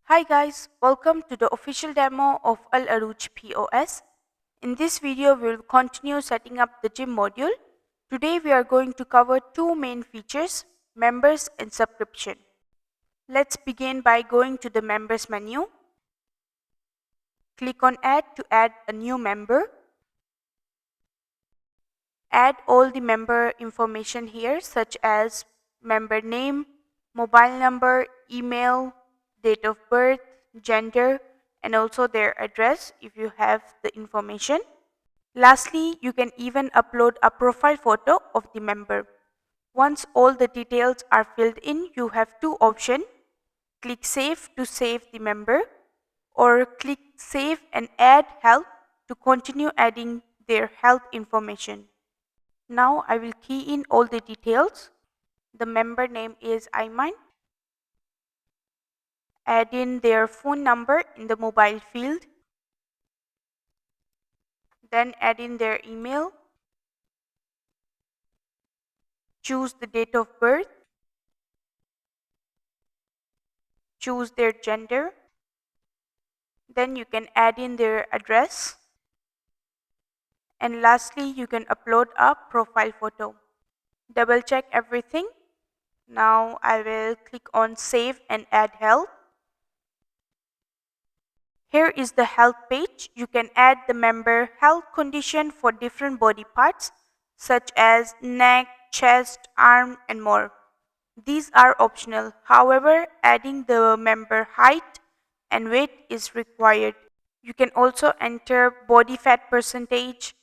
Hi guys, welcome to the official demo of Al Aruj POS. In this video, we will continue setting up the gym module. Today we are going to cover two main features, members and subscription. Let's begin by going to the members menu. Click on add to add a new member. Add all the member information here such as member name, mobile number, email, date of birth, gender, and also their address if you have the information. Lastly, you can even upload a profile photo of the member. Once all the details are filled in, you have two options. Click Save to save the member, or click Save and add health to continue adding their health information. Now I will key in all the details. The member name is Ayman. Add in their phone number in the mobile field. Then add in their email. Choose the date of birth. Choose their gender. Then you can add in their address. And lastly, you can upload a profile photo. Double check everything. Now I will click on Save and add health. Here is the health page. You can add the member health condition for different body parts such as neck, chest, arm, and more. These are optional. However, adding the member height and weight is required. You can also enter body fat percentage,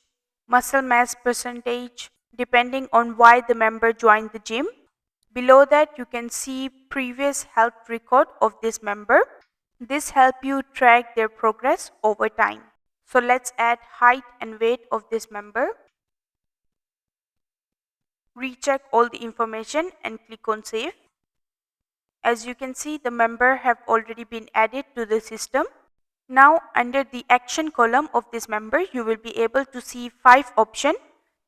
muscle mass percentage, depending on why the member joined the gym. Below that, you can see previous health record of this member. This helps you track their progress over time. So let's add height and weight of this member. Recheck all the information and click on Save. As you can see, the member have already been added to the system. Now under the action column of this member, you will be able to see 5 options,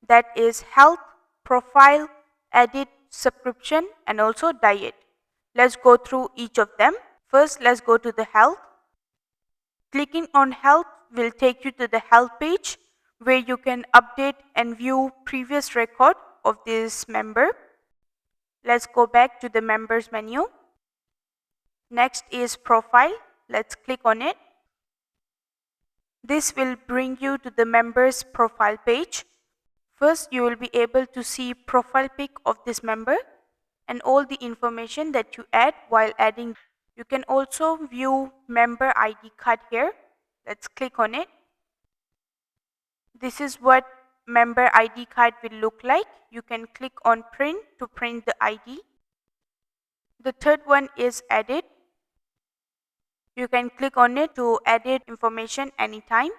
that is health, profile, edit, subscription, and also diet. Let's go through each of them. First, let's go to the health. Clicking on health will take you to the health page where you can update and view previous record of this member. Let's go back to the members menu. Next is profile. Let's click on it. This will bring you to the members profile page. First, you will be able to see profile pic of this member and all the information that you add while adding. You can also view member ID card here. Let's click on it. This is what member ID card will look like. You can click on print to print the ID. The third one is edit. You can click on it to edit information anytime.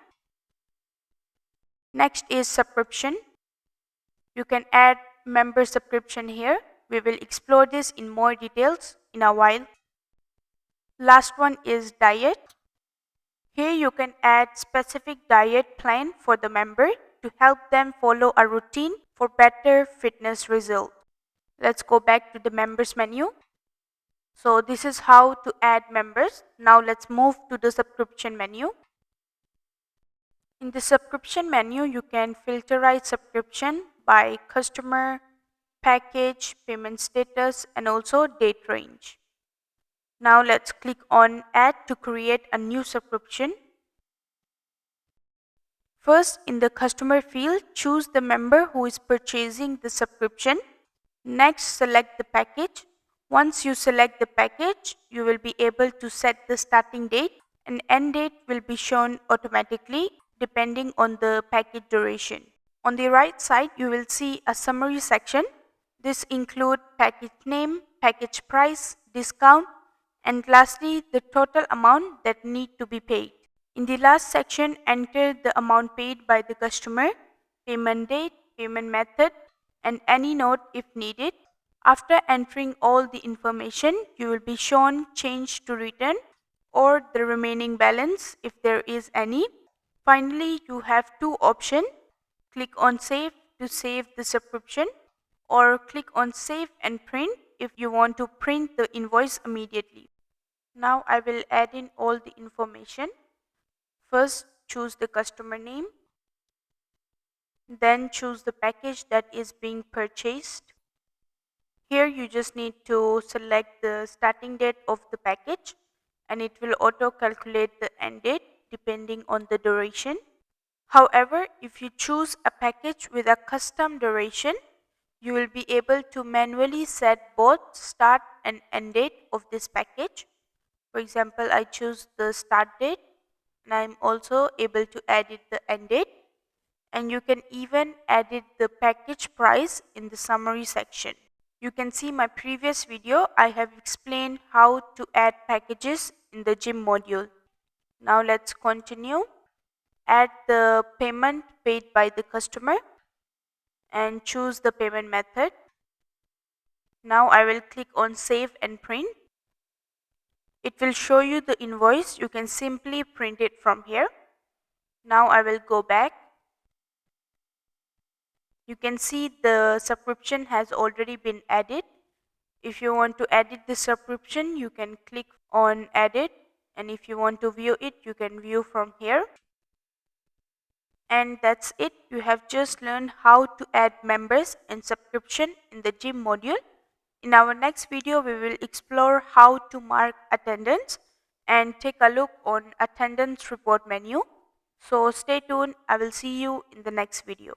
Next is subscription. You can add member subscription here. We will explore this in more details in a while. Last one is diet. Here you can add specific diet plan for the member to help them follow a routine for better fitness result. Let's go back to the members menu. So this is how to add members. Now let's move to the subscription menu. In the subscription menu, you can filterize subscription by customer, package, payment status, and also date range. Now let's click on add to create a new subscription. First, in the customer field, choose the member who is purchasing the subscription. Next, select the package. Once you select the package, you will be able to set the starting date and end date will be shown automatically depending on the package duration. On the right side, you will see a summary section. This includes package name, package price, discount, and lastly, the total amount that need to be paid. In the last section, enter the amount paid by the customer, payment date, payment method, and any note if needed. After entering all the information, you will be shown change to return or the remaining balance if there is any. Finally, you have two options. Click on Save to save the subscription, or click on Save and Print if you want to print the invoice immediately. Now I will add in all the information. First, choose the customer name. Then choose the package that is being purchased. Here you just need to select the starting date of the package and it will auto calculate the end date depending on the duration. However, if you choose a package with a custom duration, you will be able to manually set both start and end date of this package. For example, I choose the start date and I'm also able to edit the end date, and you can even edit the package price in the summary section. You can see my previous video. I have explained how to add packages in the gym module. Now let's continue. Add the payment paid by the customer and choose the payment method. Now I will click on save and print. It will show you the invoice. You can simply print it from here. Now I will go back. You can see the subscription has already been added. If you want to edit the subscription, you can click on edit, and if you want to view it, you can view from here. And that's it. You have just learned how to add members and subscription in the gym module. In our next video, we will explore how to mark attendance and take a look on attendance report menu. So stay tuned. I will see you in the next video.